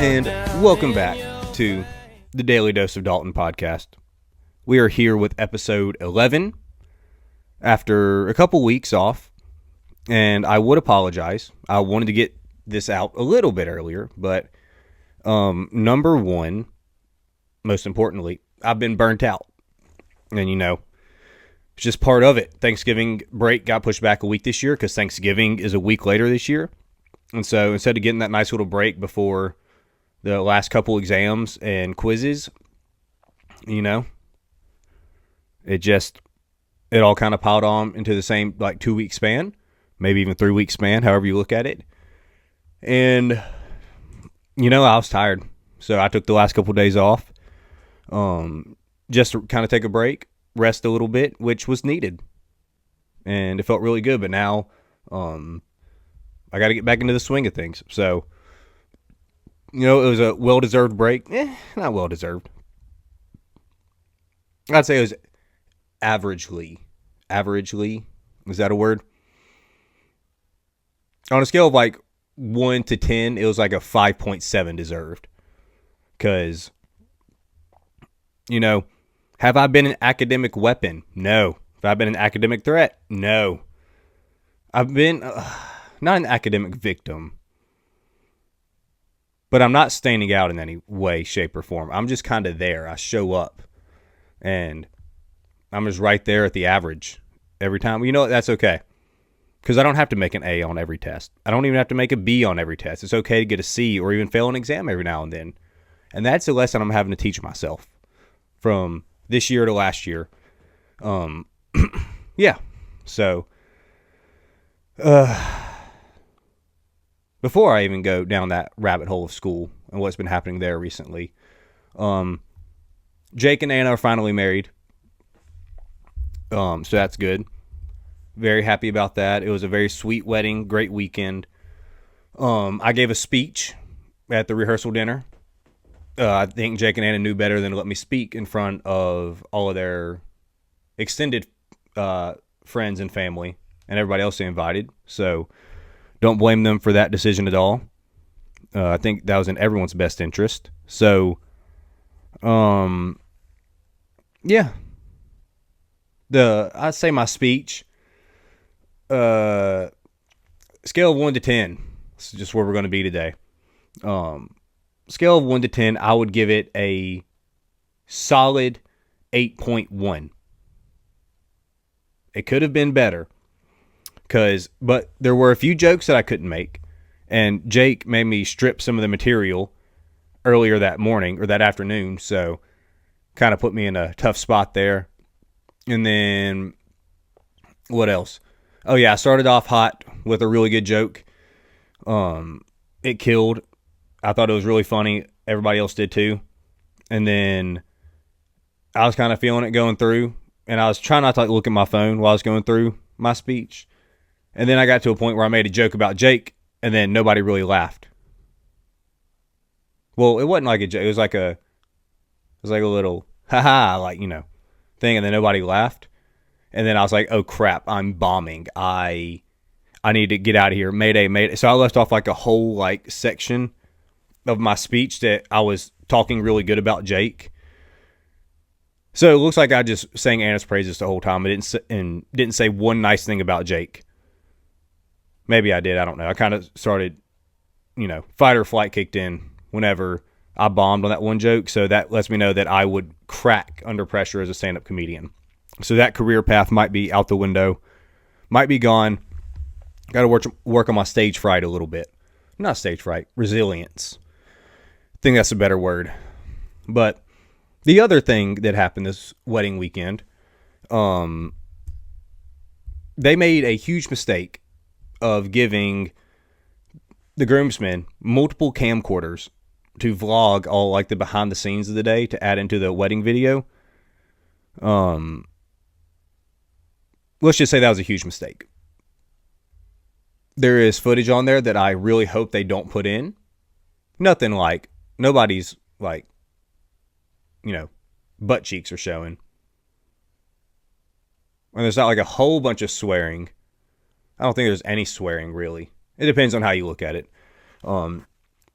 And welcome back to the Daily Dose of Dalton podcast. We are here with episode 11 after a couple weeks off, and I would apologize. I wanted to get this out a little bit earlier, but number one, most importantly, I've been burnt out. And it's just part of it. Thanksgiving break got pushed back a week this year because Thanksgiving is a week later this year. And so instead of getting that nice little break before the last couple exams and quizzes, it all kind of piled on into the same 2-week span, maybe even 3-week span, however you look at it. And, I was tired. So I took the last couple of days off just to kind of take a break, rest a little bit, which was needed. And it felt really good. But now I got to get back into the swing of things. So, it was a well-deserved break. Not well-deserved. I'd say it was averagely. Is that a word? On a scale of 1 to 10, it was a 5.7 deserved. Because, have I been an academic weapon? No. Have I been an academic threat? No. I've been not an academic victim. But I'm not standing out in any way, shape, or form. I'm just kind of there. I show up. And I'm just right there at the average every time. That's okay. Because I don't have to make an A on every test. I don't even have to make a B on every test. It's okay to get a C or even fail an exam every now and then. And that's a lesson I'm having to teach myself from this year to last year. Yeah. So, before I even go down that rabbit hole of school and what's been happening there recently, Jake and Anna are finally married. So that's good. Very happy about that. It was a very sweet wedding, great weekend. I gave a speech at the rehearsal dinner. I think Jake and Anna knew better than to let me speak in front of all of their extended friends and family and everybody else they invited. So don't blame them for that decision at all. I think that was in everyone's best interest. So, yeah. I'd say my speech, scale of 1 to 10. This is just where we're going to be today. Scale of 1 to 10, I would give it a solid 8.1. It could have been better. But there were a few jokes that I couldn't make. And Jake made me strip some of the material earlier that morning or that afternoon. So kind of put me in a tough spot there. And then what else? Oh yeah, I started off hot with a really good joke. It killed. I thought it was really funny. Everybody else did too. And then I was kind of feeling it going through. And I was trying not to look at my phone while I was going through my speech. And then I got to a point where I made a joke about Jake, and then nobody really laughed. Well, it wasn't like a joke. It was like a little haha, thing, and then nobody laughed. And then I was like, oh crap, I'm bombing. I need to get out of here. Mayday, mayday. So I left off a whole section of my speech that I was talking really good about Jake. So it looks like I just sang Anna's praises the whole time. I didn't say one nice thing about Jake. Maybe I did. I don't know. I kind of started, fight or flight kicked in whenever I bombed on that one joke. So that lets me know that I would crack under pressure as a stand-up comedian. So that career path might be out the window, might be gone. Got to work on my stage fright a little bit. Not stage fright, resilience. I think that's a better word. But the other thing that happened this wedding weekend, they made a huge mistake of giving the groomsmen multiple camcorders to vlog all the behind the scenes of the day to add into the wedding video. Let's just say that was a huge mistake. There is footage on there that I really hope they don't put in. Nothing nobody's butt cheeks are showing. And there's not a whole bunch of swearing. I don't think there's any swearing, really. It depends on how you look at it.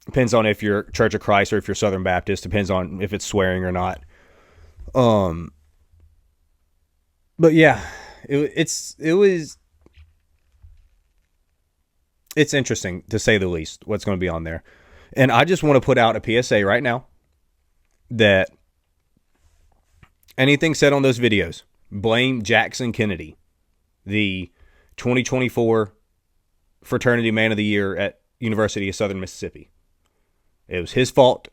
Depends on if you're Church of Christ or if you're Southern Baptist. Depends on if it's swearing or not. Um, but yeah, it's interesting to say the least. What's going to be on there, and I just want to put out a PSA right now that anything said on those videos, blame Jackson Kennedy, the 2024 Fraternity Man of the Year at University of Southern Mississippi. It was his fault.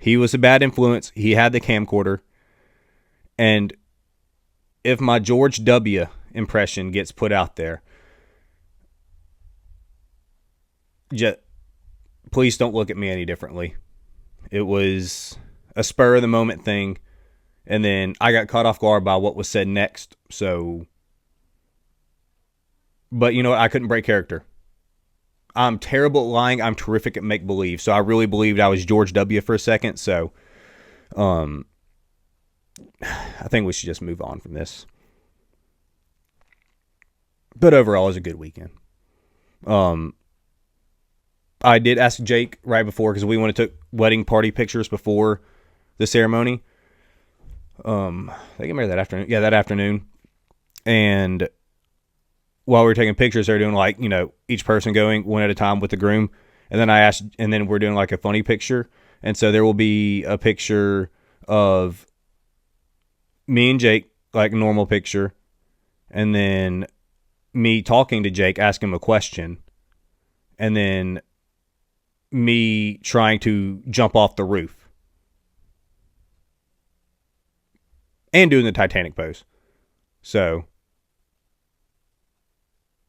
He was a bad influence. He had the camcorder. And if my George W. impression gets put out there, just, please don't look at me any differently. It was a spur of the moment thing. And then I got caught off guard by what was said next. So, but you know what? I couldn't break character. I'm terrible at lying. I'm terrific at make believe. So I really believed I was George W. for a second. So, I think we should just move on from this. But overall, it was a good weekend. I did ask Jake right before because we went and took wedding party pictures before the ceremony. They get married that afternoon. Yeah, that afternoon. And while we were taking pictures, they were doing like, you know, each person going one at a time with the groom. And then I asked, and then we're doing like a funny picture. And so there will be a picture of me and Jake, like a normal picture. And then me talking to Jake, asking him a question. And then me trying to jump off the roof. And doing the Titanic pose. So,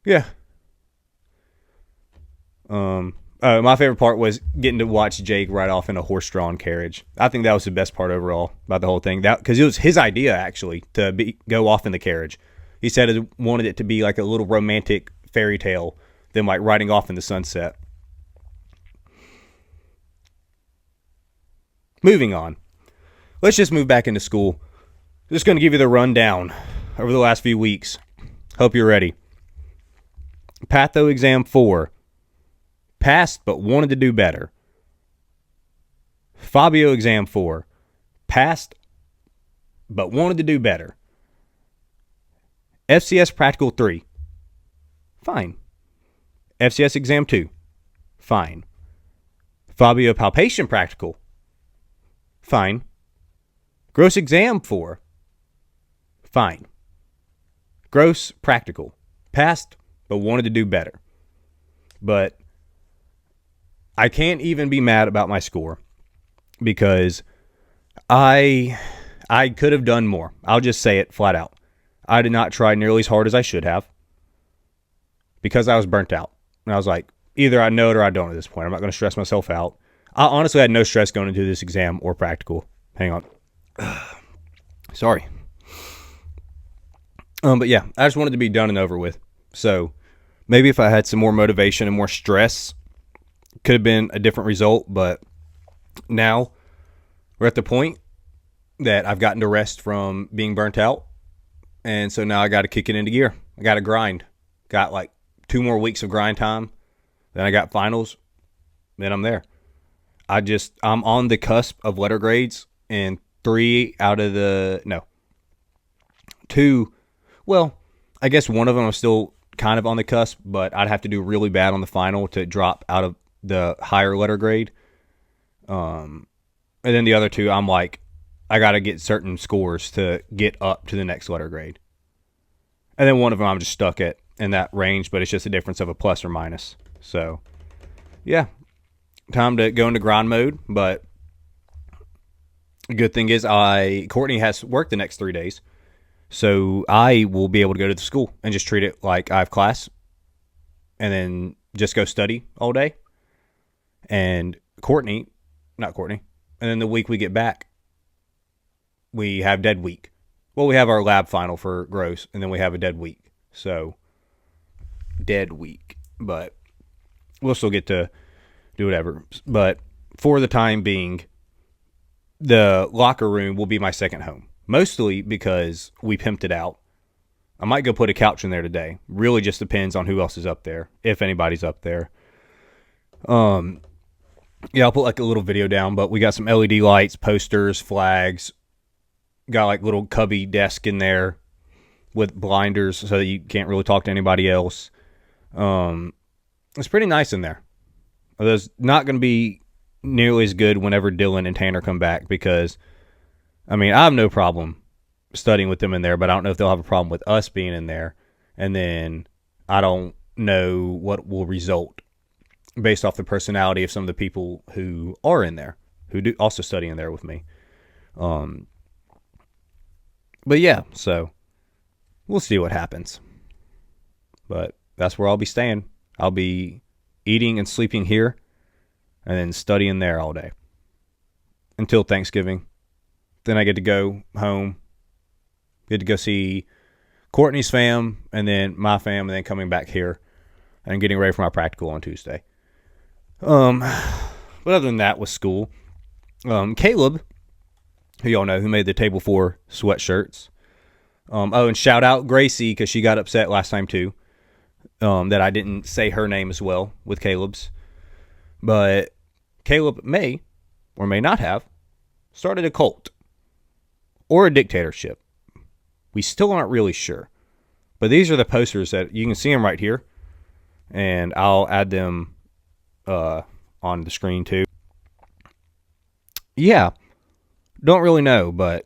yeah. My favorite part was getting to watch Jake ride off in a horse-drawn carriage. I think that was the best part overall about the whole thing. That because it was his idea actually to go off in the carriage. He said he wanted it to be like a little romantic fairy tale, them like riding off in the sunset. Moving on. Let's just move back into school. Just going to give you the rundown over the last few weeks. Hope you're ready. Patho Exam 4. Passed, but wanted to do better. Fabio Exam 4. Passed, but wanted to do better. FCS Practical 3. Fine. FCS Exam 2. Fine. Fabio Palpation Practical. Fine. Gross Exam 4. Fine. Gross Practical. Passed, but wanted to do better. But I can't even be mad about my score because I could have done more. I'll just say it flat out. I did not try nearly as hard as I should have because I was burnt out. And I was like, either I know it or I don't at this point. I'm not going to stress myself out. I honestly had no stress going into this exam or practical. Hang on. Sorry. But yeah, I just wanted to be done and over with. So maybe if I had some more motivation and more stress, could have been a different result. But now we're at the point that I've gotten to rest from being burnt out. And so now I got to kick it into gear. I got to grind. Got like 2 more weeks of grind time. Then I got finals. Then I'm there. I'm on the cusp of letter grades in 2. Well, I guess one of them I'm still kind of on the cusp, but I'd have to do really bad on the final to drop out of the higher letter grade. And then the other 2, I'm like, I got to get certain scores to get up to the next letter grade. And then one of them I'm just stuck at in that range, but it's just a difference of a plus or minus. So, yeah. Time to go into grind mode, but the good thing is Courtney has work the next 3 days. So I will be able to go to the school and just treat it like I have class and then just go study all day. And not Courtney. And then the week we get back, we have dead week. Well, we have our lab final for gross, and then we have a dead week. So, dead week. But we'll still get to do whatever. But for the time being, the locker room will be my second home. Mostly because we pimped it out. I might go put a couch in there today. Really just depends on who else is up there, if anybody's up there. Yeah, I'll put like a little video down, but we got some LED lights, posters, flags. Got like little cubby desk in there with blinders so that you can't really talk to anybody else. It's pretty nice in there. It's not going to be nearly as good whenever Dylan and Tanner come back because, I mean, I have no problem studying with them in there, but I don't know if they'll have a problem with us being in there. And then I don't know what will result based off the personality of some of the people who are in there, who do also study in there with me. But yeah, so we'll see what happens. But that's where I'll be staying. I'll be eating and sleeping here and then studying there all day until Thanksgiving. Then I get to go home, get to go see Courtney's fam and then my fam, and then coming back here and getting ready for my practical on Tuesday. But other than that, with school, Caleb, who y'all know, who made the Table 4 sweatshirts. And shout out Gracie, because she got upset last time too, that I didn't say her name as well with Caleb's. But Caleb may, or may not have, started a cult or a dictatorship. We still aren't really sure. But these are the posters that you can see them right here. And I'll add them on the screen too. Yeah. Don't really know, but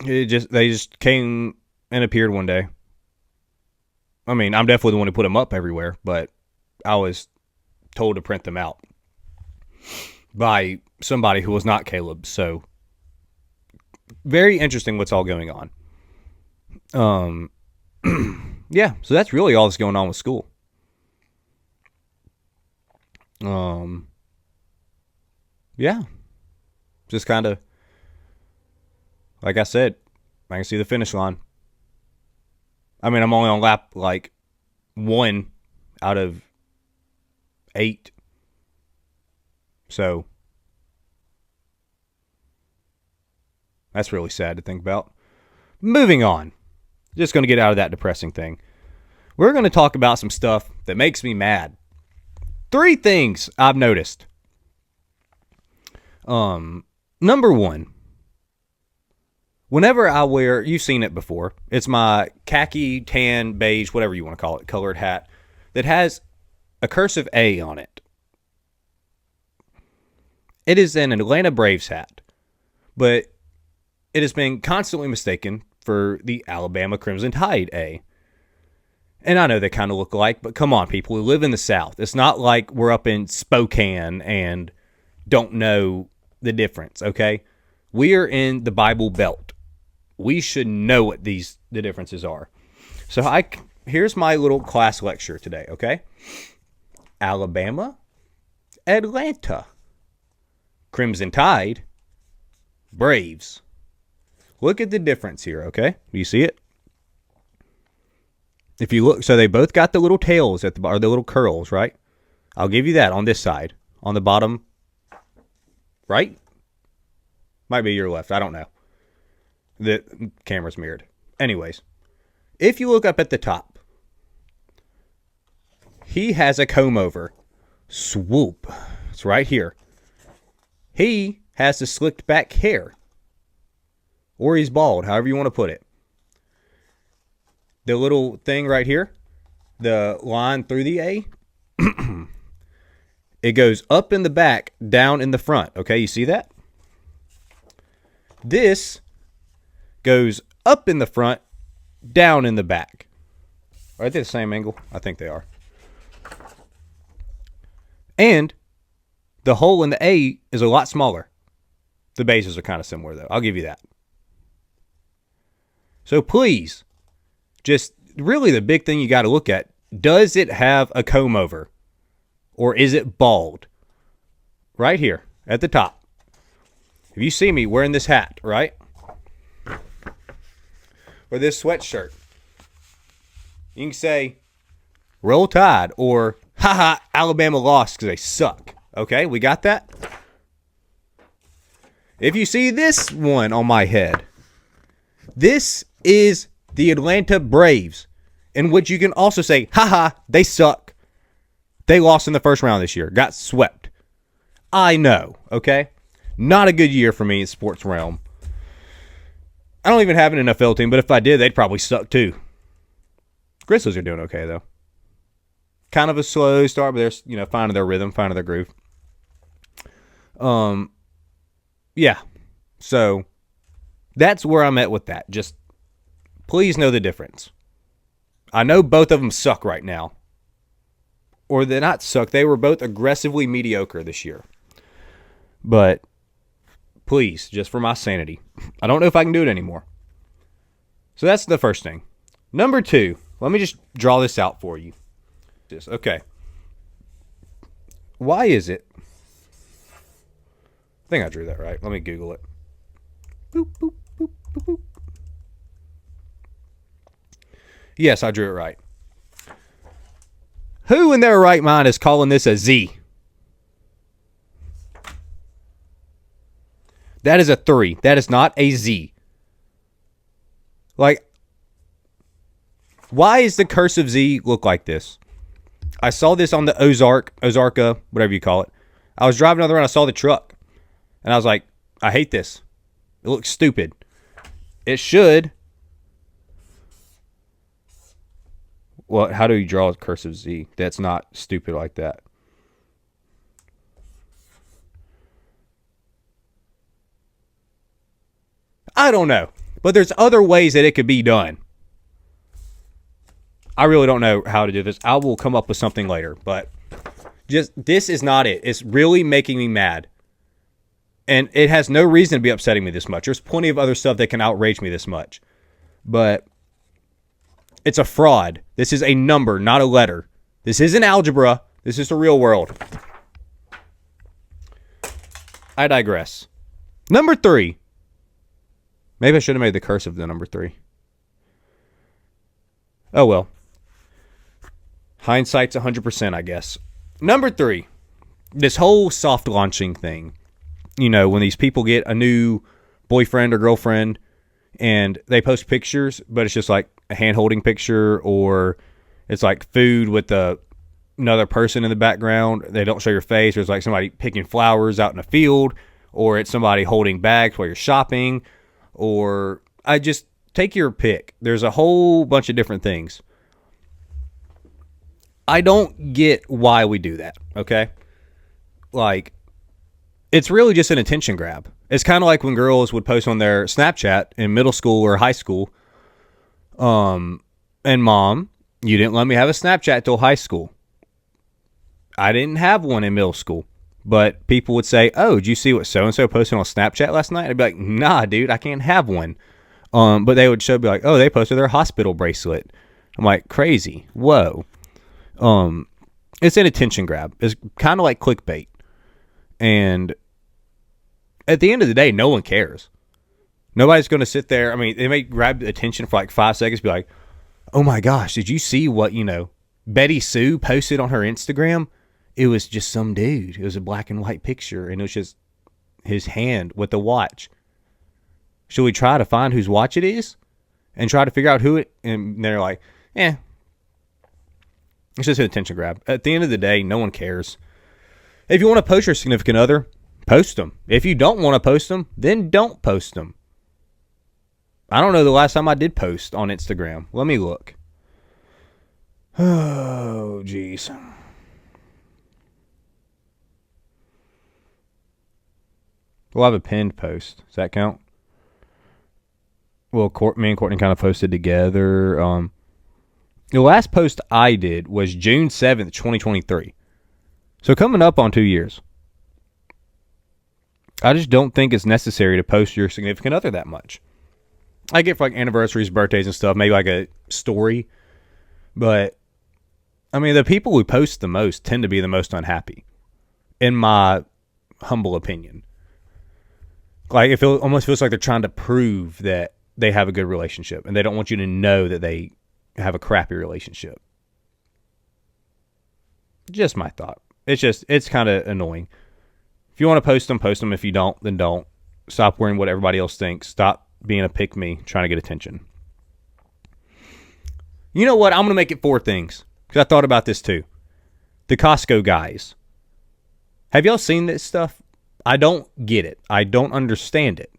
they just came and appeared one day. I mean, I'm definitely the one who put them up everywhere, but I was told to print them out by somebody who was not Caleb. So very interesting what's all going on. Yeah, so that's really all that's going on with school. Yeah. Just kind of, like I said, I can see the finish line. I mean, I'm only on lap like 1 out of 8. So that's really sad to think about. Moving on. Just going to get out of that depressing thing. We're going to talk about some stuff that makes me mad. 3 things I've noticed. Number 1, whenever I wear, you've seen it before, it's my khaki, tan, beige, whatever you want to call it, colored hat that has a cursive A on it. It is an Atlanta Braves hat, but it has been constantly mistaken for the Alabama Crimson Tide A. And I know they kind of look alike, but come on, people, we live in the South. It's not like we're up in Spokane and don't know the difference, okay? We are in the Bible Belt. We should know what the differences are. So here's my little class lecture today, okay? Alabama, Atlanta, Crimson Tide, Braves. Look at the difference here, okay? Do you see it? If you look, so they both got the little tails at the or the little curls, right? I'll give you that on this side. On the bottom right? Might be your left. I don't know. The camera's mirrored. Anyways, if you look up at the top, he has a comb over. Swoop. It's right here. He has the slicked back hair. Or he's bald, however you want to put it. The little thing right here, the line through the A, it goes up in the back, down in the front. Okay, you see that? This goes up in the front, down in the back. Are they the same angle? I think they are. And the hole in the A is a lot smaller. The bases are kind of similar, though. I'll give you that. So please, just really the big thing you got to look at, does it have a comb over? Or is it bald? Right here at the top. If you see me wearing this hat, right? Or this sweatshirt, you can say, Roll Tide, or haha, Alabama lost because they suck. Okay, we got that? If you see this one on my head, this is the Atlanta Braves, in which you can also say, haha, they suck. They lost in the first round this year. Got swept. I know, okay? Not a good year for me in sports realm. I don't even have an NFL team, but if I did, they'd probably suck too. Grizzlies are doing okay, though. Kind of a slow start, but they're, finding their rhythm, finding their groove. Yeah. So that's where I'm at with that. Just please know the difference. I know both of them suck right now. Or they not suck. They were both aggressively mediocre this year. But please, just for my sanity, I don't know if I can do it anymore. So that's the first thing. Number 2, let me just draw this out for you. Okay. Why is it? I think I drew that right. Let me Google it. Boop, boop, boop, boop, boop. Yes, I drew it right. Who in their right mind is calling this a Z? That is a 3. That is not a Z. Like, why does the cursive Z look like this? I saw this on the Ozarka, whatever you call it. I was driving another round. I saw the truck. And I was like, I hate this. It looks stupid. It should. Well, how do you draw a cursive Z? That's not stupid like that. I don't know. But there's other ways that it could be done. I really don't know how to do this. I will come up with something later. But just this is not it. It's really making me mad. And it has no reason to be upsetting me this much. There's plenty of other stuff that can outrage me this much. But it's a fraud. This is a number, not a letter. This isn't algebra. This is the real world. I digress. Number 3. Maybe I should have made the cursive the number 3. Oh, well. Hindsight's 100%, I guess. Number 3. This whole soft launching thing. When these people get a new boyfriend or girlfriend and they post pictures, but it's just like a hand-holding picture, or it's like food with another person in the background. They don't show your face. There's like somebody picking flowers out in a field, or it's somebody holding bags while you're shopping, or I just take your pick. There's a whole bunch of different things. I don't get why we do that, okay? Like, it's really just an attention grab. It's kind of like when girls would post on their Snapchat in middle school or high school, and Mom, you didn't let me have a Snapchat till high school. I didn't have one in middle school. But people would say, oh, did you see what so-and-so posted on Snapchat last night? I'd be like, nah, dude, I can't have one. But they would be like, oh, they posted their hospital bracelet. I'm like, crazy. Whoa. It's an attention grab. It's kind of like clickbait. And at the end of the day, no one cares. Nobody's going to sit there. I mean, they may grab attention for like 5 seconds, be like, oh my gosh, did you see what, Betty Sue posted on her Instagram? It was just some dude. It was a black and white picture, and it was just his hand with the watch. Should we try to find whose watch it is and try to figure out who it? And they're like, it's just an attention grab. At the end of the day, no one cares. If you want to post your significant other, post them. If you don't want to post them, then don't post them. I don't know the last time I did post on Instagram. Let me look. Oh, geez. We'll have a pinned post. Does that count? Well, me and Courtney kind of posted together. The last post I did was June 7th, 2023. So coming up on 2 years. I just don't think it's necessary to post your significant other that much. I get for like anniversaries, birthdays and stuff, maybe like a story. But, I mean, the people who post the most tend to be the most unhappy. In my humble opinion. Like, it almost feels like they're trying to prove that they have a good relationship. And they don't want you to know that they have a crappy relationship. Just my thought. It's kind of annoying. If you want to post them, post them. If you don't, then don't. Stop worrying what everybody else thinks. Stop being a pick-me, trying to get attention. You know what? I'm going to make it 4 things. Because I thought about this too. The Costco guys. Have y'all seen this stuff? I don't get it. I don't understand it.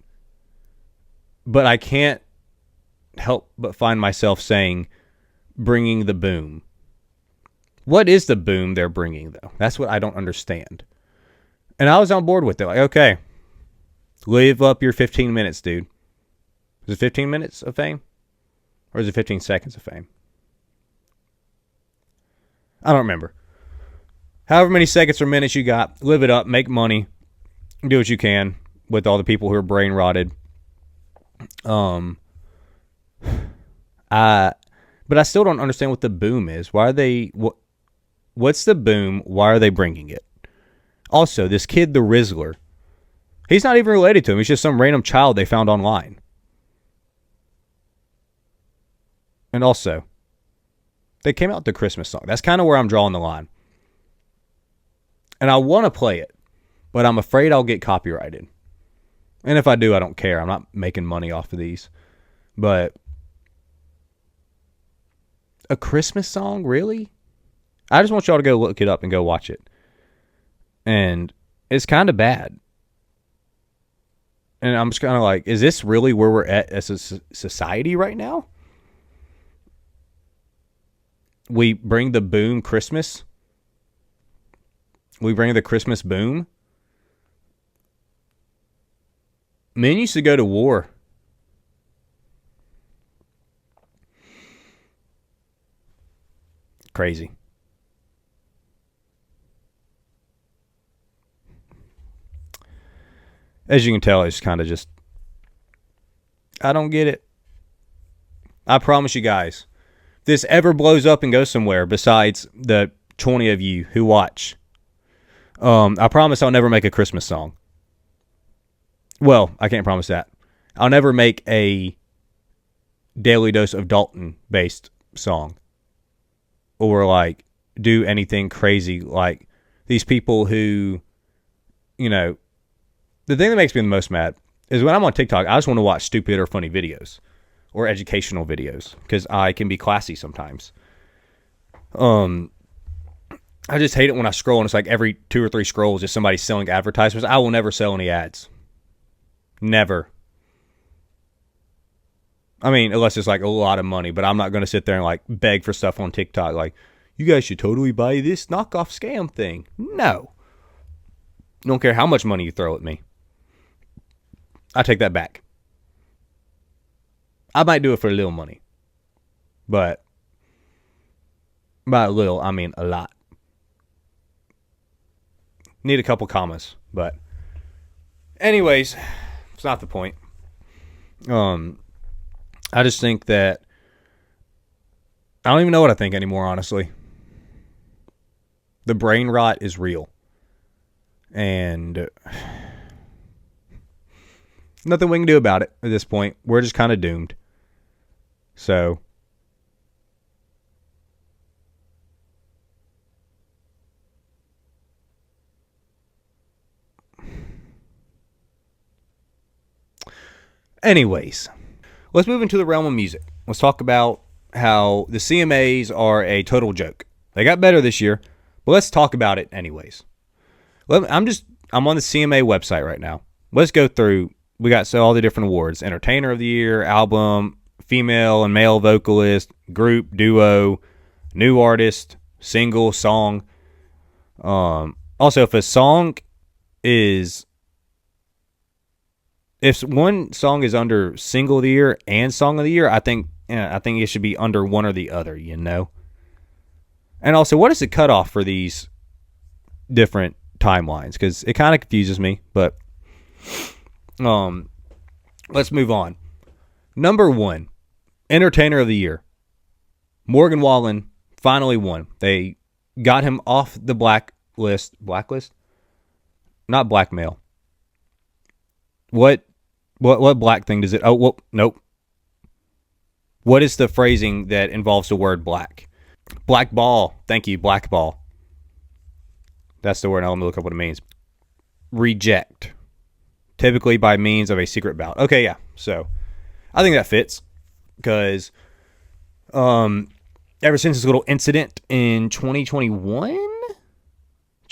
But I can't help but find myself saying, bringing the boom. What is the boom they're bringing, though? That's what I don't understand. And I was on board with it. Like, okay, live up your 15 minutes, dude. Is it 15 minutes of fame? Or is it 15 seconds of fame? I don't remember. However many seconds or minutes you got, live it up, make money, do what you can with all the people who are brain rotted. But I still don't understand what the boom is. Why are they? What's the boom? Why are they bringing it? Also, this kid, the Rizzler, he's not even related to him. He's just some random child they found online. And also, they came out with the Christmas song. That's kind of where I'm drawing the line. And I want to play it, but I'm afraid I'll get copyrighted. And if I do, I don't care. I'm not making money off of these. But a Christmas song, really? I just want y'all to go look it up and go watch it. And it's kind of bad. And I'm just kind of like, is this really where we're at as a society right now? We bring the boom Christmas. We bring the Christmas boom. Men used to go to war. Crazy. As you can tell, it's kind of just, I don't get it. I promise you guys, if this ever blows up and goes somewhere besides the 20 of you who watch, I promise I'll never make a Christmas song. Well, I can't promise that. I'll never make a Daily Dose of Dalton based song. Or like do anything crazy like these people who, you know, the thing that makes me the most mad is when I'm on TikTok, I just want to watch stupid or funny videos or educational videos because I can be classy sometimes. I just hate it when I scroll and it's like every 2 or 3 scrolls just somebody selling advertisements. I will never sell any ads. Never. I mean, unless it's like a lot of money, but I'm not going to sit there and like beg for stuff on TikTok. Like, you guys should totally buy this knockoff scam thing. No. Don't care how much money you throw at me. I take that back. I might do it for a little money. But by a little, I mean a lot. Need a couple commas, but anyways, it's not the point. I just think that I don't even know what I think anymore, honestly. The brain rot is real. And nothing we can do about it at this point. We're just kind of doomed. So anyways, let's move into the realm of music. Let's talk about how the CMAs are a total joke. They got better this year, but let's talk about it anyways. I'm on the CMA website right now. Let's go through. We got all the different awards: Entertainer of the Year, Album, Female and Male Vocalist, Group, Duo, New Artist, Single, Song. Also, if one song is under Single of the Year and Song of the Year, I think it should be under one or the other, you know? And also, what is the cutoff for these different timelines? Because it kind of confuses me, but let's move on. Number 1, Entertainer of the Year. Morgan Wallen finally won. They got him off the blacklist? Not blackmail. What black thing does it? Oh, well, nope. What is the phrasing that involves the word black? Blackball. Thank you, blackball. That's the word. Now let me look up what it means. Reject. Typically by means of a secret ballot. Okay, yeah. So I think that fits because ever since this little incident in 2021,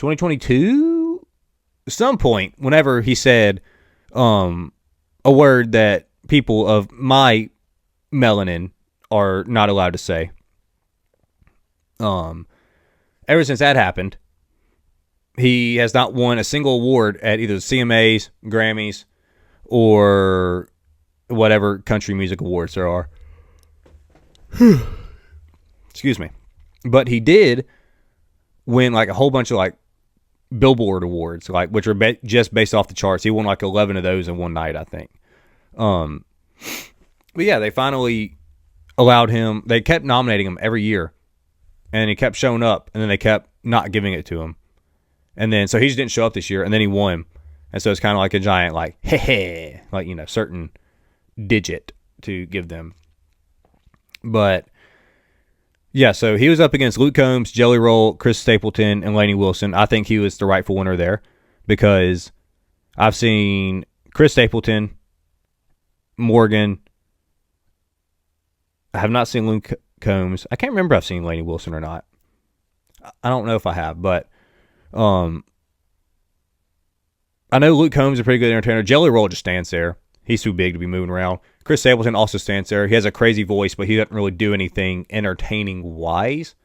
2022, some point, whenever he said a word that people of my melanin are not allowed to say. Ever since that happened, he has not won a single award at either the CMAs, Grammys, or whatever country music awards there are. Excuse me. But he did win like a whole bunch of like Billboard awards, like which are just based off the charts. He won like 11 of those in one night, I think. But yeah, they finally allowed him. They kept nominating him every year, and he kept showing up, and then they kept not giving it to him. And then so he just didn't show up this year, and then he won. And so it's kind of like a giant like like, you know, certain digit to give them. But yeah, so he was up against Luke Combs, Jelly Roll, Chris Stapleton, and Lainey Wilson. I think he was the rightful winner there because I've seen Chris Stapleton, Morgan. I have not seen Luke Combs. I can't remember if I've seen Lainey Wilson or not. I don't know if I have, but I know Luke Combs is a pretty good entertainer. Jelly Roll just stands there. He's too big to be moving around. Chris Stapleton also stands there. He has a crazy voice, but he doesn't really do anything entertaining-wise.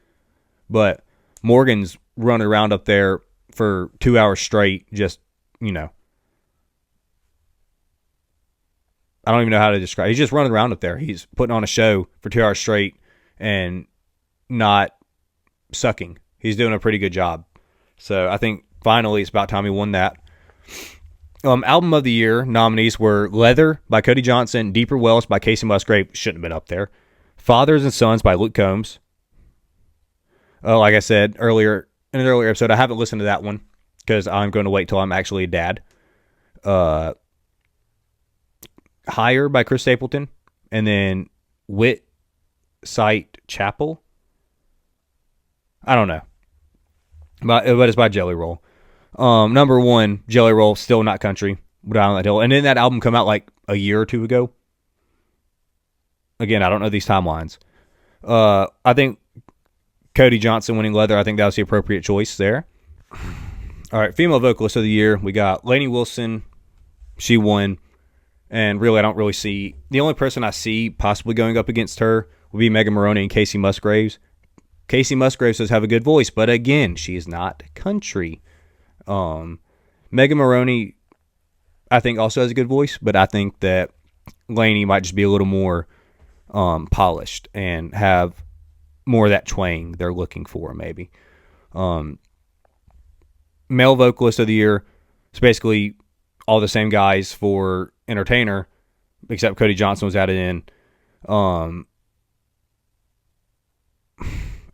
But Morgan's running around up there for 2 hours straight, just, you know. I don't even know how to describe it. He's just running around up there. He's putting on a show for 2 hours straight and not sucking. He's doing a pretty good job. So I think finally it's about time he won that. Album of the Year nominees were Leather by Cody Johnson, Deeper Wells by Casey Musgrave, shouldn't have been up there. Fathers and Sons by Luke Combs. Like I said earlier in an earlier episode, I haven't listened to that one because I'm going to wait till I'm actually a dad. Higher by Chris Stapleton, and then Wit Sight Chapel. I don't know, but it's by Jelly Roll. Number one, Jelly Roll, still not country, Down that hill. And then that album come out like a year or two ago. Again, I don't know these timelines. I think Cody Johnson winning Leather, I think that was the appropriate choice there. All right, female vocalist of the year, we got Lainey Wilson. She won. And really, I don't really see... The only person I see possibly going up against her would be Megan Maroney and Casey Musgraves. Casey Musgraves does have a good voice, but again, she is not country. Megan Maroney, I think, also has a good voice, but I think that Lainey might just be a little more polished and have more of that twang they're looking for, maybe. Male vocalist of the year, it's basically all the same guys for entertainer, except Cody Johnson was added in.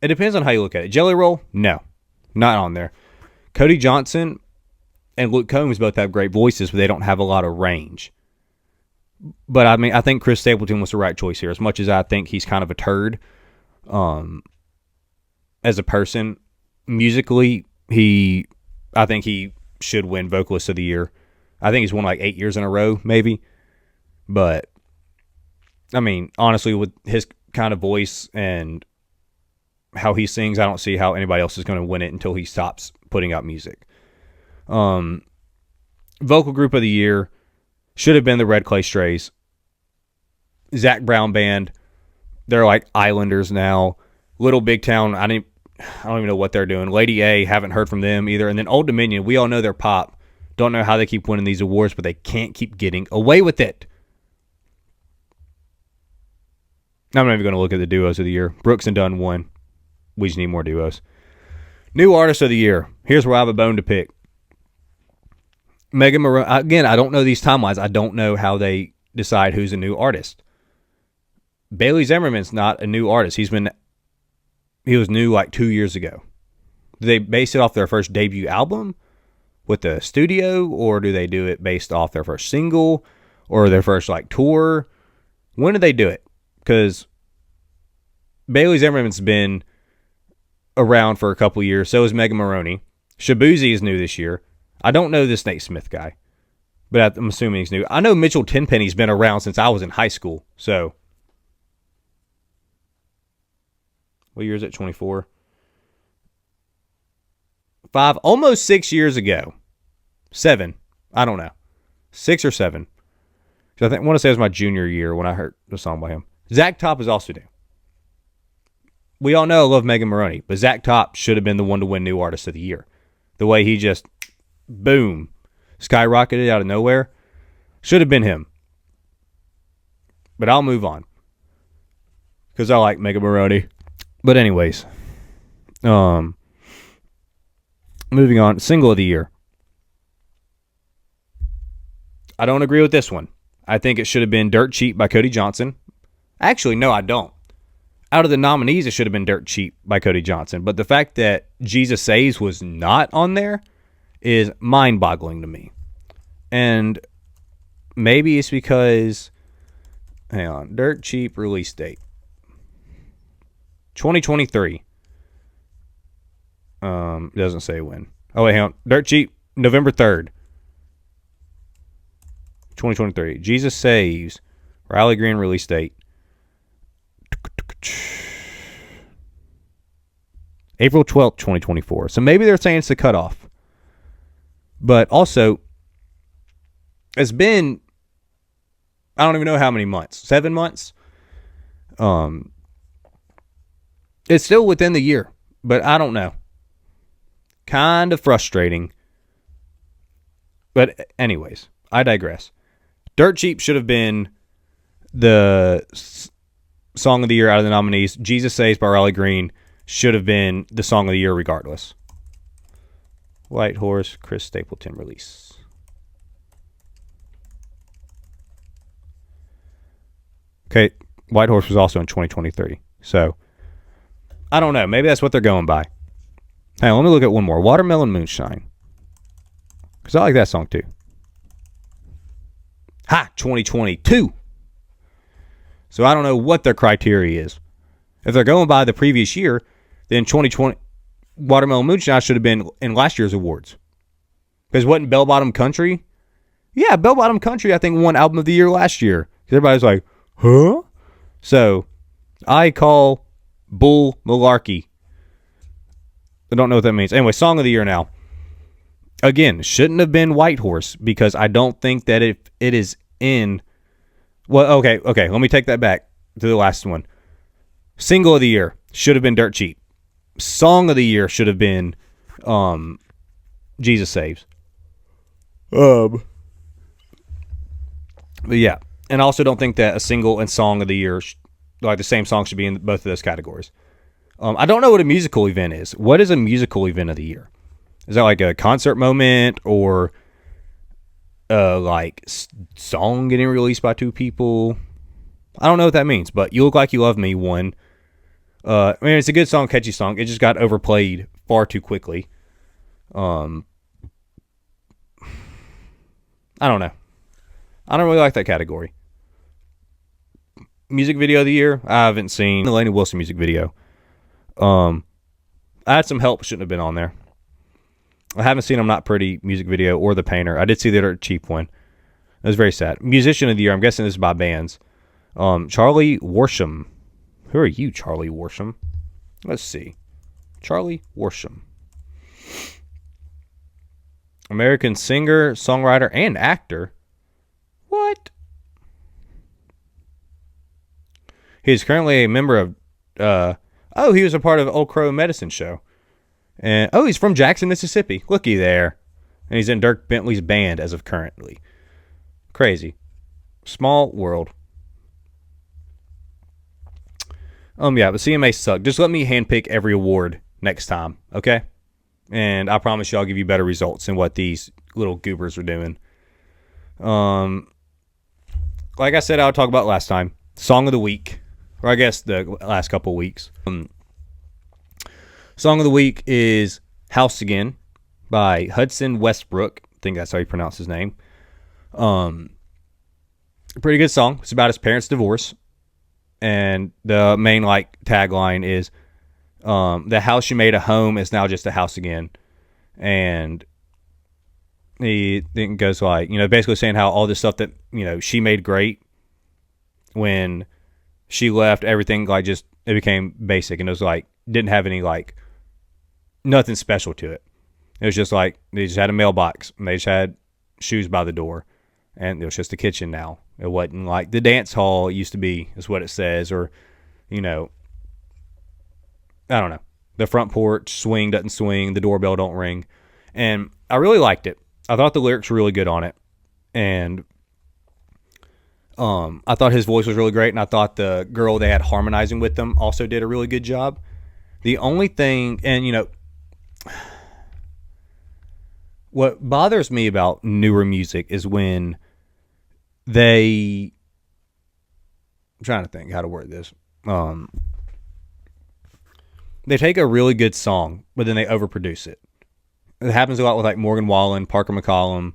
It depends on how you look at it. Jelly Roll, no, not on there. Cody Johnson and Luke Combs both have great voices, but they don't have a lot of range. But I mean, I think Chris Stapleton was the right choice here. As much as I think he's kind of a turd, as a person, musically, I think he should win Vocalist of the Year. I think he's won like 8 years in a row, maybe. But, I mean, honestly, with his kind of voice and how he sings, I don't see how anybody else is going to win it until he stops putting out music. Vocal Group of the Year should have been the Red Clay Strays. Zach Brown Band, they're like islanders now. Little Big Town, I don't even know what they're doing. Lady A, haven't heard from them either. And then Old Dominion, we all know they're pop. Don't know how they keep winning these awards, but they can't keep getting away with it. I'm not even going to look at the duos of the year. Brooks and Dunn won. We just need more duos. New Artist of the Year. Here's where I have a bone to pick. Megan Maroney. Again, I don't know these timelines. I don't know how they decide who's a new artist. Bailey Zimmerman's not a new artist. He was new like 2 years ago. Do they base it off their first debut album with the studio, or do they do it based off their first single or their first like tour? When do they do it? Because Bailey Zimmerman's been around for a couple years. So is Megan Maroney. Shabuzi is new this year. I don't know this Nate Smith guy, but I'm assuming he's new. I know Mitchell Tenpenny's been around since I was in high school. So what year is it? 24. 5, almost 6 years ago. 7. I don't know. 6 or 7. I want to say it was my junior year when I heard the song by him. Zach Top is also new. We all know I love Megan Moroney, but Zach Top should have been the one to win New Artist of the Year. The way he just, boom, skyrocketed out of nowhere. Should have been him. But I'll move on. Because I like Megan Moroney. But anyways. Moving on. Single of the Year. I don't agree with this one. I think it should have been Dirt Cheap by Cody Johnson. Actually, no, I don't. Out of the nominees, it should have been Dirt Cheap by Cody Johnson. But the fact that Jesus Saves was not on there is mind-boggling to me. And maybe it's because, hang on, Dirt Cheap release date. 2023. Doesn't say when. Oh, wait, hang on. Dirt Cheap, November 3rd. 2023. Jesus Saves, Riley Green release date. April 12th, 2024. So maybe they're saying it's the cutoff. But also, it's been, I don't even know how many months. 7 months? It's still within the year, but I don't know. Kind of frustrating. But anyways, I digress. Dirt Cheap should have been the Song of the Year out of the nominees. Jesus Saves by Riley Green should have been the Song of the Year regardless. White Horse, Chris Stapleton release. Okay, White Horse was also in 2023. So, I don't know. Maybe that's what they're going by. Hey, let me look at one more. Watermelon Moonshine. Because I like that song too. Ha! 2022. So I don't know what their criteria is. If they're going by the previous year, then 2020 Watermelon Moonshine should have been in last year's awards. Because wasn't Bell Bottom Country? Yeah, Bell Bottom Country, I think, won Album of the Year last year. Because everybody's like, huh? So I call bull malarkey. I don't know what that means. Anyway, Song of the Year now. Again, shouldn't have been White Horse because I don't think that it is in. Well, okay. Let me take that back to the last one. Single of the Year should have been Dirt Cheap. Song of the Year should have been Jesus Saves. But yeah, and I also don't think that a single and Song of the Year, like the same song, should be in both of those categories. I don't know what a musical event is. What is a musical event of the year? Is that like a concert moment or like song getting released by two people? I don't know what that means, but You Look Like You Love Me won. I mean, it's a good song, catchy song. It just got overplayed far too quickly. I don't know. I don't really like that category. Music video of the year, I haven't seen the Lainey Wilson music video. I had some help, shouldn't have been on there. I haven't seen I'm Not Pretty music video or The Painter. I did see the Dirt Cheap one. It was very sad. Musician of the year, I'm guessing this is by bands. Charlie Worsham. Who are you, Charlie Worsham? Let's see. Charlie Worsham. American singer, songwriter, and actor. What? He's currently a member of... he was a part of Old Crow Medicine Show. And he's from Jackson, Mississippi. Looky there. And he's in Dirk Bentley's band as of currently. Crazy. Small world. Yeah, but CMA suck. Just let me handpick every award next time, okay? And I promise you I'll give you better results than what these little goobers are doing. Like I said, I'll talk about last time. Song of the week. Or I guess the last couple weeks. Song of the week is House Again by Hudson Westbrook. I think that's how you pronounce his name. Pretty good song. It's about his parents' divorce. And the main tagline is the house you made a home is now just a house again. And he then goes basically saying how all this stuff that, she made great when she left, everything it became basic and it was didn't have any nothing special to it. It was just like they just had a mailbox and they just had shoes by the door, and it was just a kitchen now. It wasn't like the dance hall used to be, is what it says, or I don't know. The front porch swing doesn't swing, the doorbell don't ring, and I really liked it. I thought the lyrics were really good on it, and I thought his voice was really great, and I thought the girl they had harmonizing with them also did a really good job. The only thing, and what bothers me about newer music is when I'm trying to think how to word this. They take a really good song, but then they overproduce it. It happens a lot with like Morgan Wallen, Parker McCollum. I'm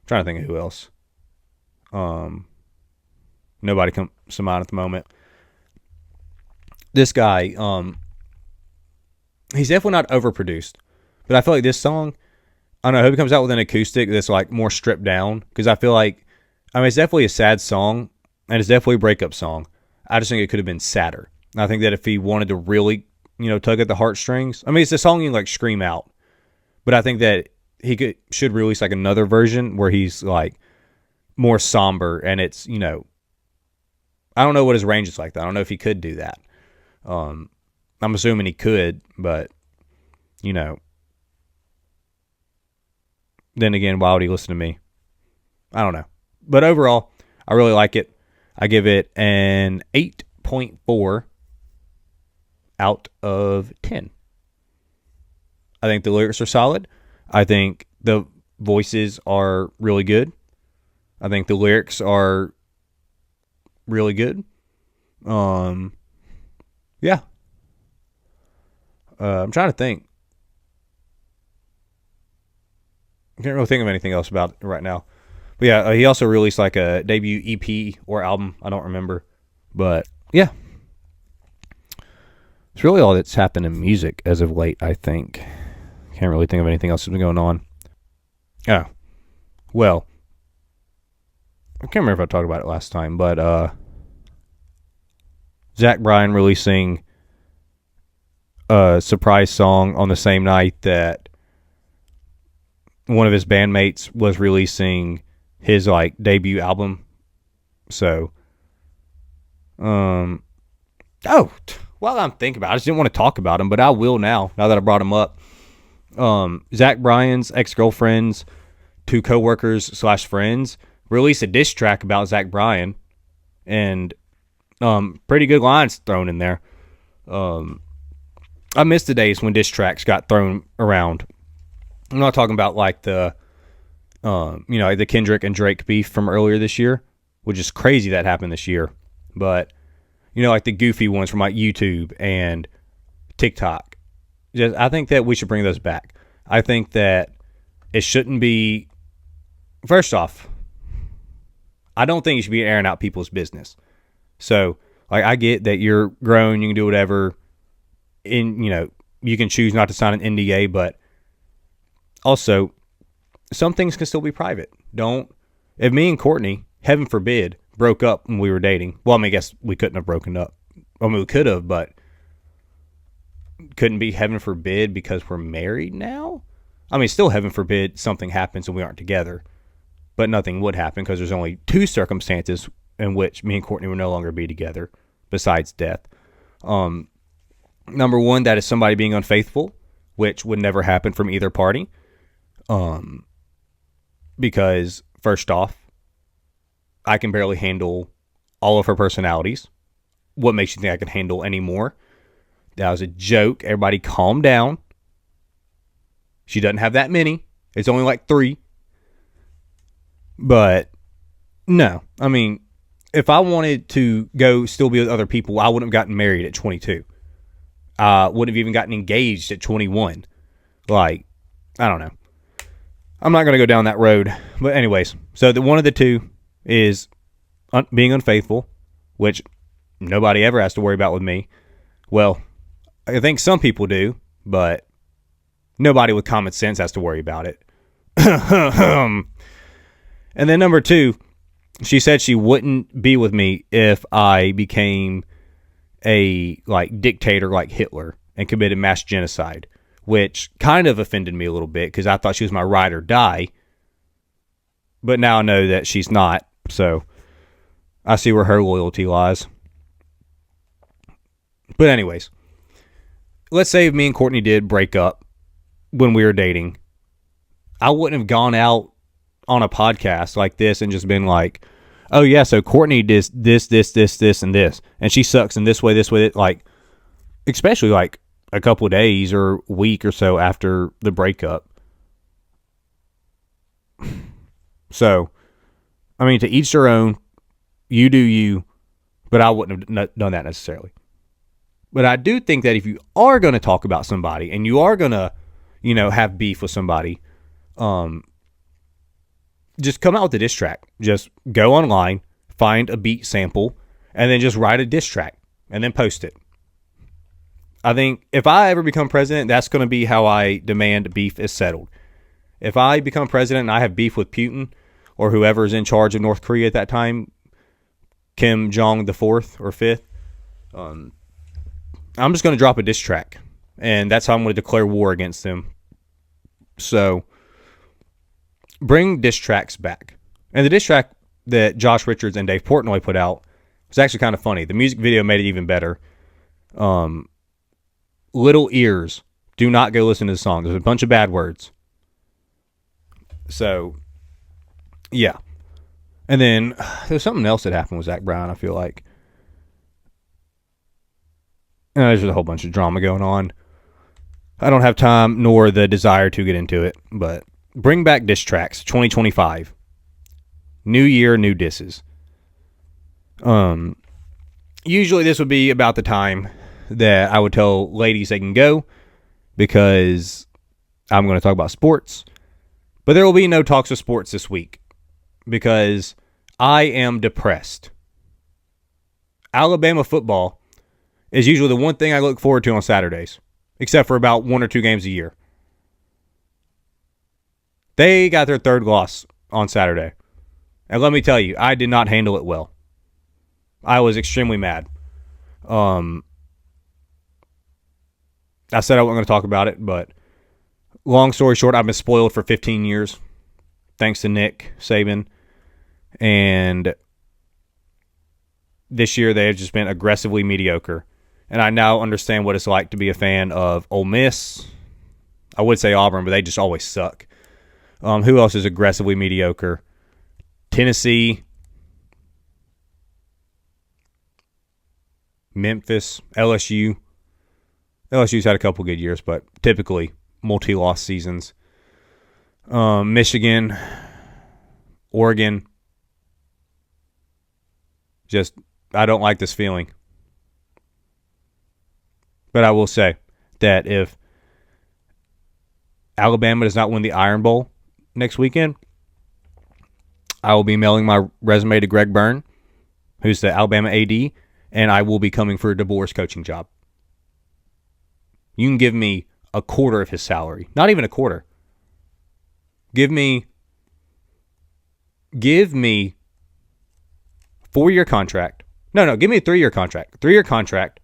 trying to think of who else. Nobody comes to mind at the moment. This guy, he's definitely not overproduced, but I feel like this song, I don't know, I hope he comes out with an acoustic that's like more stripped down, because I feel like, it's definitely a sad song, and it's definitely a breakup song. I just think it could have been sadder. I think that if he wanted to really, tug at the heartstrings, it's a song you can like scream out, but I think that he should release like another version where he's like more somber, and it's, I don't know what his range is like. I don't know if he could do that. I'm assuming he could, but then again, why would he listen to me? I don't know. But overall, I really like it. I give it an 8.4 out of 10. I think the lyrics are solid. I think the voices are really good. I think the lyrics are really good. Yeah. I'm trying to think. I can't really think of anything else about it right now. But yeah, he also released like a debut EP or album. I don't remember. But yeah. It's really all that's happened in music as of late, I think. Can't really think of anything else that's been going on. Oh. Well. I can't remember if I talked about it last time, but Zach Bryan releasing a surprise song on the same night that one of his bandmates was releasing his like debut album. So, while I'm thinking about it, I just didn't want to talk about him, but I will now that I brought him up. Zach Bryan's ex-girlfriend's two co-workers / friends released a diss track about Zach Bryan, and pretty good lines thrown in there. I miss the days when diss tracks got thrown around. I'm not talking about like the like the Kendrick and Drake beef from earlier this year, which is crazy that happened this year. But like the goofy ones from like YouTube and TikTok. I think that we should bring those back. I think that it shouldn't be. First off, I don't think you should be airing out people's business. So, like, I get that you're grown, you can do whatever. You can choose not to sign an NDA, but also, some things can still be private. If me and Courtney, heaven forbid, broke up when we were dating, well, I guess we couldn't have broken up. We could have, but couldn't be heaven forbid because we're married now? Still heaven forbid something happens and we aren't together, but nothing would happen because there's only two circumstances in which me and Courtney will no longer be together besides death. Number one, that is somebody being unfaithful, which would never happen from either party. Because first off, I can barely handle all of her personalities. What makes you think I can handle any more? That was a joke. Everybody calm down. She doesn't have that many. It's only like 3. But no, if I wanted to go still be with other people, I wouldn't have gotten married at 22. Wouldn't have even gotten engaged at 21. Like, I don't know. I'm not going to go down that road. But anyways, so one of the two is being unfaithful, which nobody ever has to worry about with me. Well, I think some people do, but nobody with common sense has to worry about it. And then number 2, she said she wouldn't be with me if I became a dictator like Hitler and committed mass genocide, which kind of offended me a little bit because I thought she was my ride or die. But now I know that she's not, so I see where her loyalty lies. But anyways, let's say me and Courtney did break up when we were dating. I wouldn't have gone out on a podcast like this and just been like, oh yeah, so Courtney did this, and this. And she sucks in this way. Like, especially like a couple of days or week or so after the breakup. So, I mean, to each their own. You do you, but I wouldn't have done that necessarily. But I do think that if you are going to talk about somebody and you are going to, have beef with somebody, just come out with a diss track. Just go online, find a beat sample, and then just write a diss track and then post it. I think if I ever become president, that's going to be how I demand beef is settled. If I become president and I have beef with Putin or whoever is in charge of North Korea at that time, Kim Jong the 4th or 5th, I'm just going to drop a diss track, and that's how I'm going to declare war against them. So bring diss tracks back. And the diss track that Josh Richards and Dave Portnoy put out was actually kind of funny. The music video made it even better. Little ears, do not go listen to the song. There's a bunch of bad words. So, yeah. And then there's something else that happened with Zach Brown, I feel like. There's a whole bunch of drama going on. I don't have time nor the desire to get into it, but bring back diss tracks 2025. New year, new disses. Usually this would be about the time that I would tell ladies they can go because I'm going to talk about sports. But there will be no talks of sports this week because I am depressed. Alabama football is usually the one thing I look forward to on Saturdays, except for about 1 or 2 games a year. They got their third loss on Saturday. And let me tell you, I did not handle it well. I was extremely mad. I said I wasn't going to talk about it, but long story short, I've been spoiled for 15 years, thanks to Nick Saban. And this year they have just been aggressively mediocre. And I now understand what it's like to be a fan of Ole Miss. I would say Auburn, but they just always suck. Who else is aggressively mediocre? Tennessee, Memphis, LSU. LSU's had a couple good years, but typically multi-loss seasons. Michigan, Oregon. Just, I don't like this feeling. But I will say that if Alabama does not win the Iron Bowl next weekend, I will be mailing my resume to Greg Byrne, who's the Alabama AD, and I will be coming for a DeBoer's coaching job. You can give me a quarter of his salary. Not even a quarter. Give me 4-year contract. No, give me a 3-year contract. 3-year contract.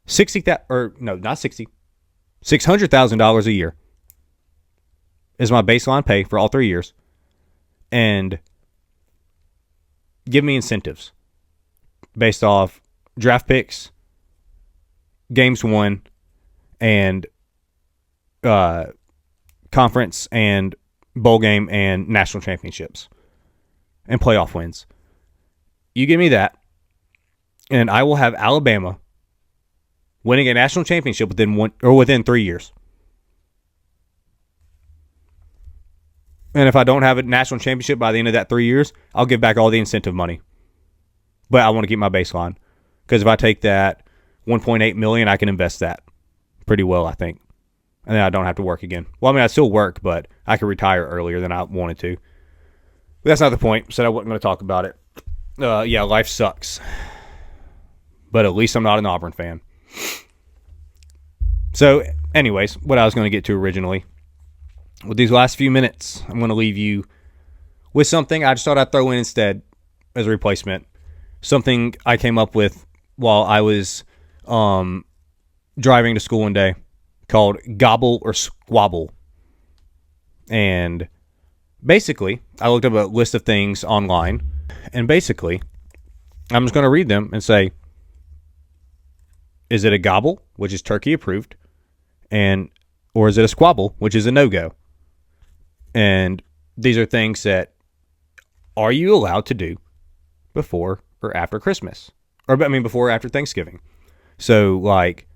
600,000 a year is my baseline pay for all 3 years. And give me incentives based off draft picks, games won, and conference and bowl game and national championships and playoff wins. You give me that, and I will have Alabama winning a national championship within 3 years. And if I don't have a national championship by the end of that 3 years, I'll give back all the incentive money. But I want to keep my baseline. Because if I take that $1.8 million, I can invest that pretty well, I think. And then I don't have to work again. Well, I mean, I still work, but I could retire earlier than I wanted to. But that's not the point. Said I wasn't going to talk about it. Yeah, life sucks. But at least I'm not an Auburn fan. So, anyways, what I was going to get to originally. With these last few minutes, I'm going to leave you with something I just thought I'd throw in instead as a replacement. Something I came up with while I was driving to school one day called Gobble or Squabble. And basically, I looked up a list of things online. And basically, I'm just going to read them and say, is it a gobble, which is turkey approved? Or is it a squabble, which is a no-go? And these are things that are you allowed to do before or after Christmas? Before or after Thanksgiving. So, like,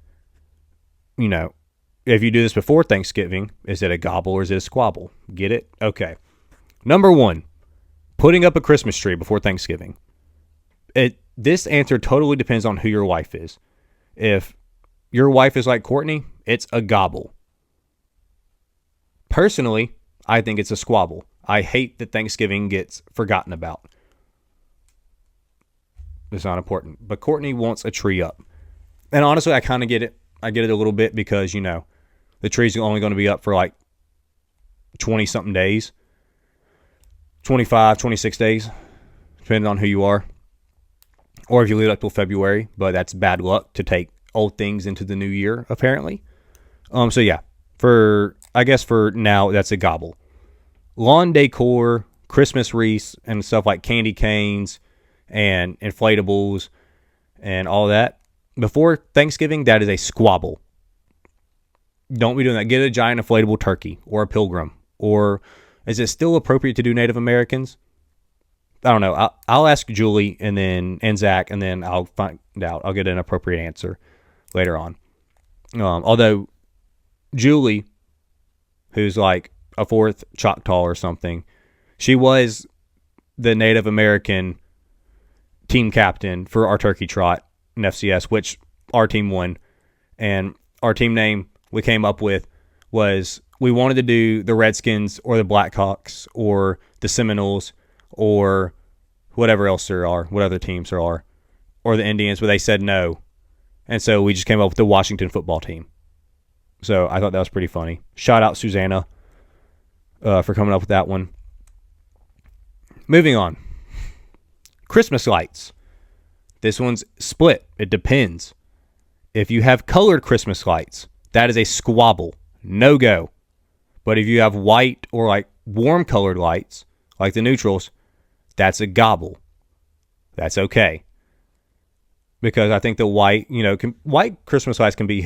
if you do this before Thanksgiving, is it a gobble or is it a squabble? Get it? Okay. Number 1, putting up a Christmas tree before Thanksgiving. This answer totally depends on who your wife is. If your wife is like Courtney, it's a gobble. Personally, I think it's a squabble. I hate that Thanksgiving gets forgotten about. It's not important. But Courtney wants a tree up. And honestly, I kind of get it. I get it a little bit because, the tree's only going to be up for like 20-something days. 25, 26 days, depending on who you are. Or if you leave it up till February, but that's bad luck to take old things into the new year, apparently. So yeah, for now, that's a gobble. Lawn decor, Christmas wreaths, and stuff like candy canes and inflatables and all that. Before Thanksgiving, that is a squabble. Don't be doing that. Get a giant inflatable turkey or a pilgrim. Or is it still appropriate to do Native Americans? I don't know. I'll ask Julie and Zach, and then I'll find out. I'll get an appropriate answer later on. Although Julie, who's like a 4th Choctaw or something, she was the Native American team captain for our turkey trot in FCS, which our team won. And our team name we came up with was we wanted to do the Redskins or the Blackhawks or the Seminoles or whatever else there are, what other teams there are, or the Indians, but they said no. And so we just came up with the Washington football team. So I thought that was pretty funny. Shout out Susanna for coming up with that one. Moving on. Christmas lights. This one's split. It depends. If you have colored Christmas lights, that is a squabble. No go. But if you have white or like warm colored lights, like the neutrals, that's a gobble. That's okay. Because I think the white, white Christmas lights can be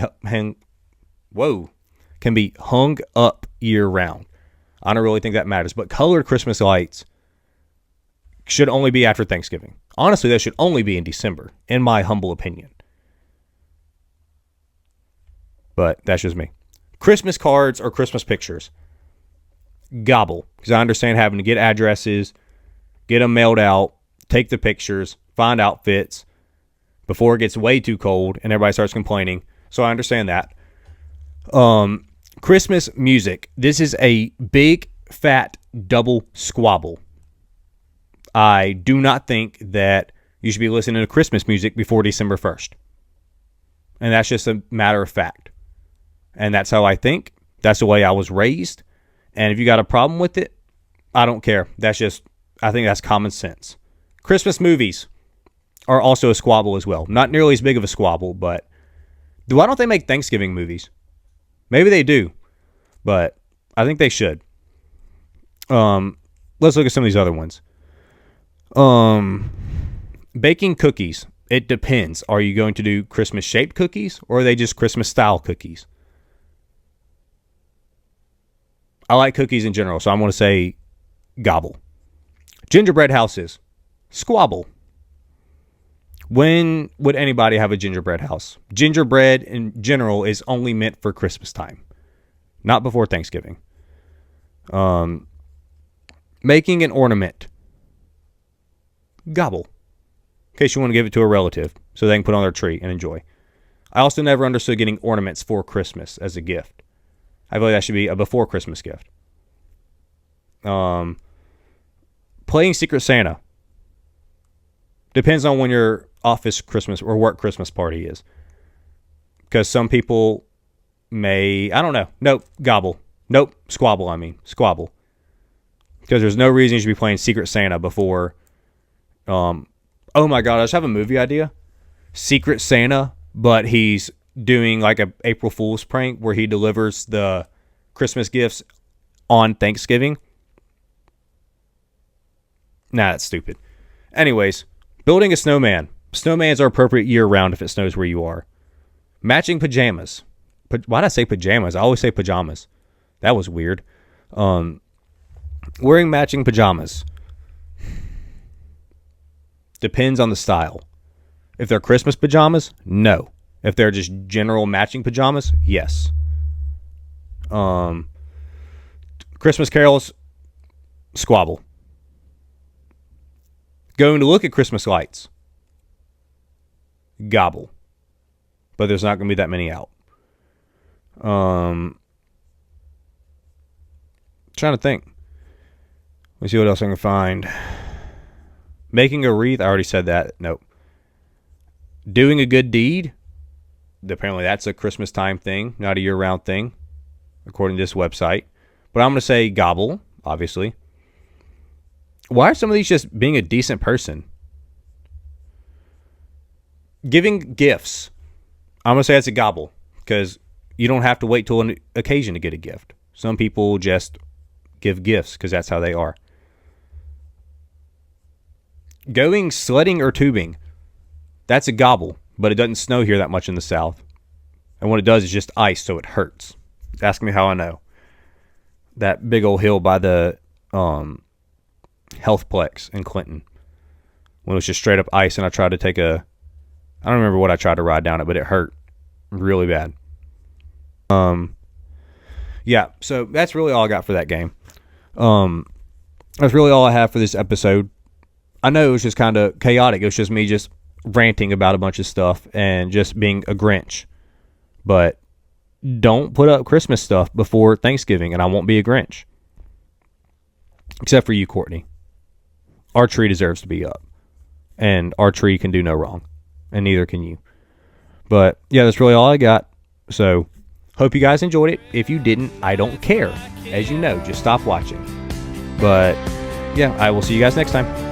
hung up year round. I don't really think that matters. But colored Christmas lights should only be after Thanksgiving. Honestly, they should only be in December, in my humble opinion. But that's just me. Christmas cards or Christmas pictures. Gobble. Because I understand having to get addresses, get them mailed out, take the pictures, find outfits before it gets way too cold and everybody starts complaining. So I understand that. Christmas music. This is a big, fat, double squabble. I do not think that you should be listening to Christmas music before December 1st. And that's just a matter of fact. And that's how I think. That's the way I was raised. And if you got a problem with it, I don't care. I think that's common sense. Christmas movies are also a squabble as well. Not nearly as big of a squabble, but why don't they make Thanksgiving movies? Maybe they do, but I think they should. Let's look at some of these other ones. Baking cookies. It depends. Are you going to do Christmas-shaped cookies, or are they just Christmas-style cookies? I like cookies in general, so I'm going to say gobble. Gingerbread houses. Squabble. When would anybody have a gingerbread house? Gingerbread in general is only meant for Christmas time, not before Thanksgiving. Making an ornament. Gobble. In case you want to give it to a relative so they can put it on their tree and enjoy. I also never understood getting ornaments for Christmas as a gift. I believe that should be a before Christmas gift. Playing Secret Santa. Depends on when your office Christmas or work Christmas party is. Because some people may, I don't know. Nope, gobble. Nope, squabble, Squabble. Because there's no reason you should be playing Secret Santa before. Oh my God, I just have a movie idea. Secret Santa, but he's doing like a April Fool's prank where he delivers the Christmas gifts on Thanksgiving. Nah, that's stupid. Anyways, building a snowman. Snowmans are appropriate year-round if it snows where you are. Matching pajamas. Why did I say pajamas? I always say pajamas. That was weird. Wearing matching pajamas. Depends on the style. If they're Christmas pajamas, no. If they're just general matching pajamas, yes. Christmas carols, squabble. Going to look at Christmas lights, gobble. But there's not going to be that many out. Trying to think. Let's see what else I can find. Making a wreath, I already said that. Nope. Doing a good deed. Apparently that's a Christmas time thing, not a year-round thing, according to this website. But I'm going to say gobble, obviously. Why are some of these just being a decent person? Giving gifts. I'm going to say it's a gobble, because you don't have to wait till an occasion to get a gift. Some people just give gifts because that's how they are. Going sledding or tubing. That's a gobble, but it doesn't snow here that much in the South. And when it does, it's just ice, so it hurts. Ask me how I know. That big old hill by the Healthplex in Clinton, when it was just straight up ice, and I tried to take I don't remember what I tried to ride down it, but it hurt really bad. Yeah, so that's really all I got for that game. That's really all I have for this episode. I know it was just kind of chaotic. It was just me just ranting about a bunch of stuff and just being a Grinch. But don't put up Christmas stuff before Thanksgiving, and I won't be a Grinch. Except for you, Courtney. Our tree deserves to be up. And our tree can do no wrong. And neither can you. But, yeah, that's really all I got. So, hope you guys enjoyed it. If you didn't, I don't care. As you know, just stop watching. But, yeah, I will see you guys next time.